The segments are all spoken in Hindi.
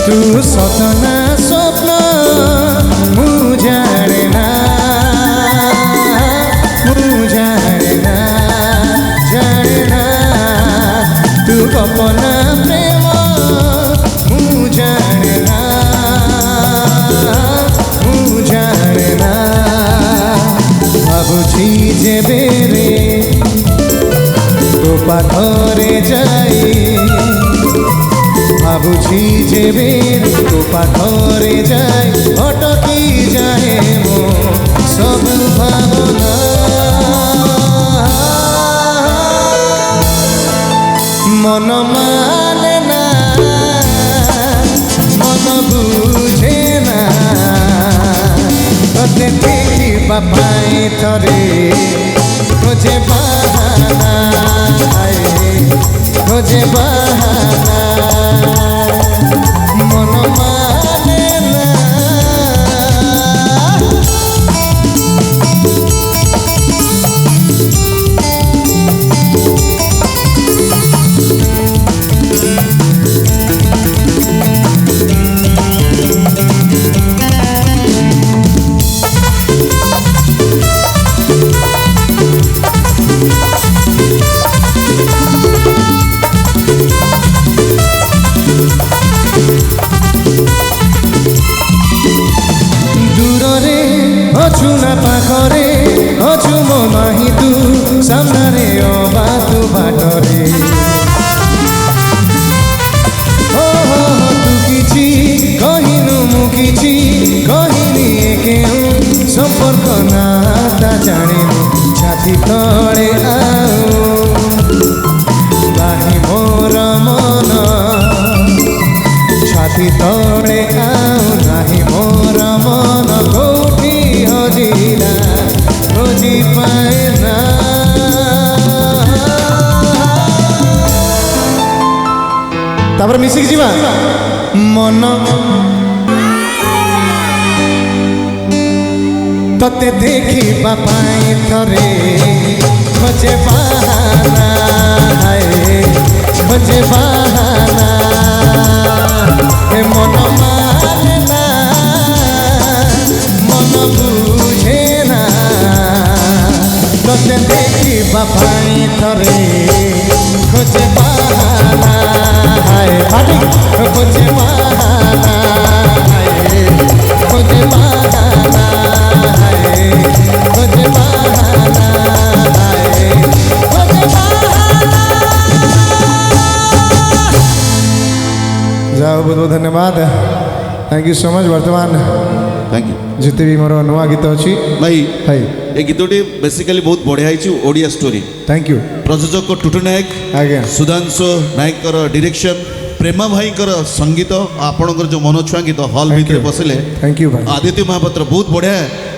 तू सतना स्वप्न मुझे ना तू कपना प्रेम मुझे ना भावुची जेबे रे तो पाखरे जाई भावुची जेबे तो पाखरे जाए अटकी जाए मो सब भावना मन माने ना मन बुझे ना तोते देखी बापाई थरे खोजे बहाना खोजे बहाना मन माने ना अछु ना पाखरे अछु मो नाही तू सामने अबा तू बाटरे हो तू किछि कहिनु मु किछि कहिनी केउ संपर्क नाता जानिनु छाती तळे आउ बाही मोर मन छाती तळे आउ नाही मोर मन कोठी हजिला खोजी पाए ना तापर मिसिक जीवा मन तते देखी बापाई थरे खोजे बहाना खोजे बहाना हे मन माने ना मन बुझे ना तते देखी बापाई थरे खोजे बहाना खोजे बहाना खोजे बहाना खोजे बहाना खोजे बहाना। जाओ बहुत बहुत धन्यवाद थैंक यू सो मच वर्तमान थैंक यू जिते भी मोर नुआ गीत अच्छी भाई हाई ए गीतटी बेसिकली बहुत बढ़िया है ओडिया स्टोरी थैंक यू प्रयोजक टुटू नायक आज्ञा सुधांशु नायक डायरेक्शन प्रेमा भाई संगीत आपणकर जो मनछुआ गीत हॉल भितर बसिले थैंक यू भाई आदित्य महापात्र बहुत बढ़िया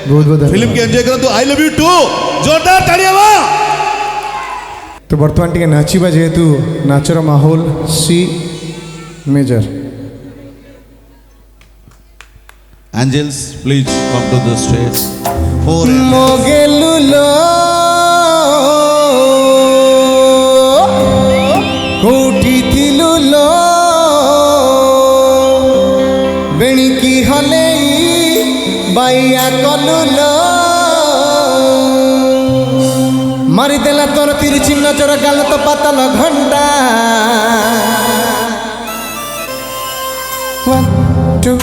बहुत बहुत फिल्म के एंजॉय करंतु आई लव यू टू जोरदार तालियां बा तो वर्तमान टिके नाचिबा जेहेतु नाचर माहौल सी मेजर Angels, please come to the stage. मोगेलुलो कोठी थिलुलो बेणिकी हले बाइया कलुलो मारिदेला तोर तीर चिन्ह चोर गाल तो पातल घंटा 1 2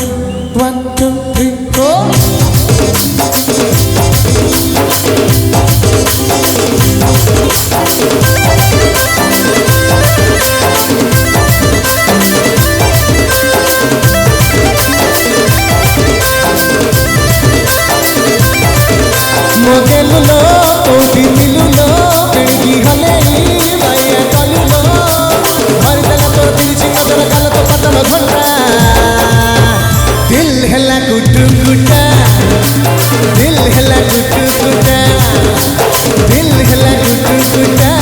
1 2 3 4 मोगेलुलो कोठी थिलुलो बेणिकी हले बाइया कलुलो मारिदेला तोर तीर चिन्ह चोर गाल तो पातल घंटा दिल हेला गुटु गुटा दिल हेला गुटु गुटा दिल हेला गुटु गुटा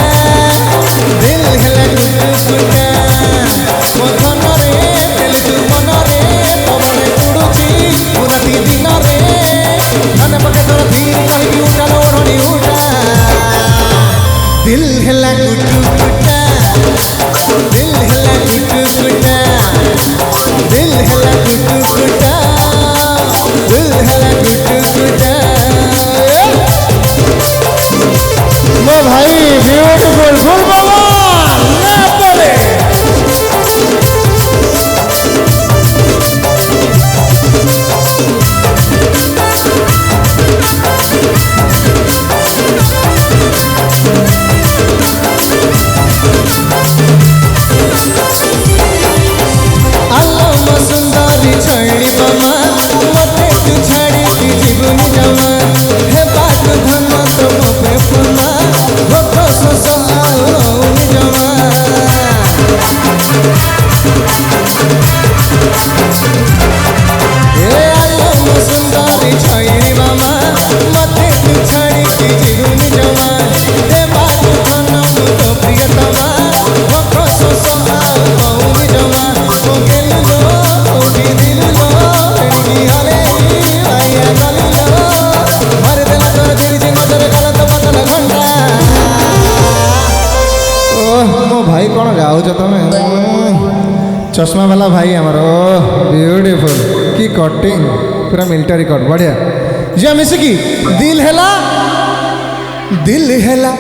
चश्मा वाला भाई हमार ओ ब्यूटीफुल की कटिंग पूरा मिलिटरी कट बढ़िया जी मिसिकी दिल हेला दिल हेला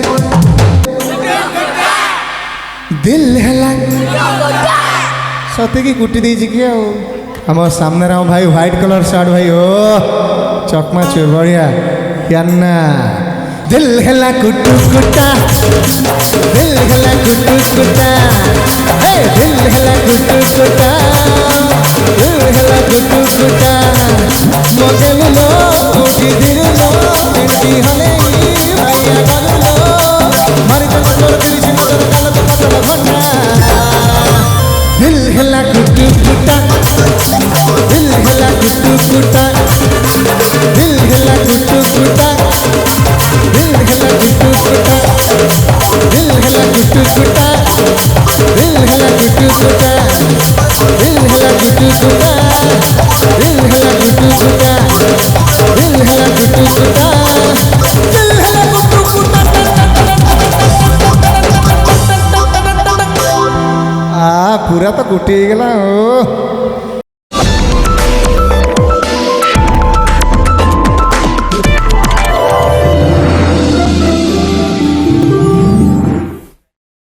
दिल हेला सते की कुटी देजी कि आम सामने राम भाई व्हाइट कलर शर्ट भाई ओ चकमा चोर बढ़िया यान्ना दिल हेला कुटु कुटा दिल हेला कुटु कुटा हे दिल हेला कुटु कुटा दिल हेला कुटु कुटा मगल लो उठी दिल लो बिरती हले भाइया गल लो मारी तो तोर दिल से नजर काला तो काला भन्ना दिल हेला कुटु कुटा दिल हेला कुटु कुटा दिल हेला कुटु कुटा दिल हेला कुटु कुटा दिल हेला कुटु कुटा दिल हेला कुटु कुटा दिल हेला कुटु कुटा दिल हेला कुटु कुटा दिल हेला कुटु कुटा दिल हेला कुटु कुटा आ पूरा तो कुटी गला ओ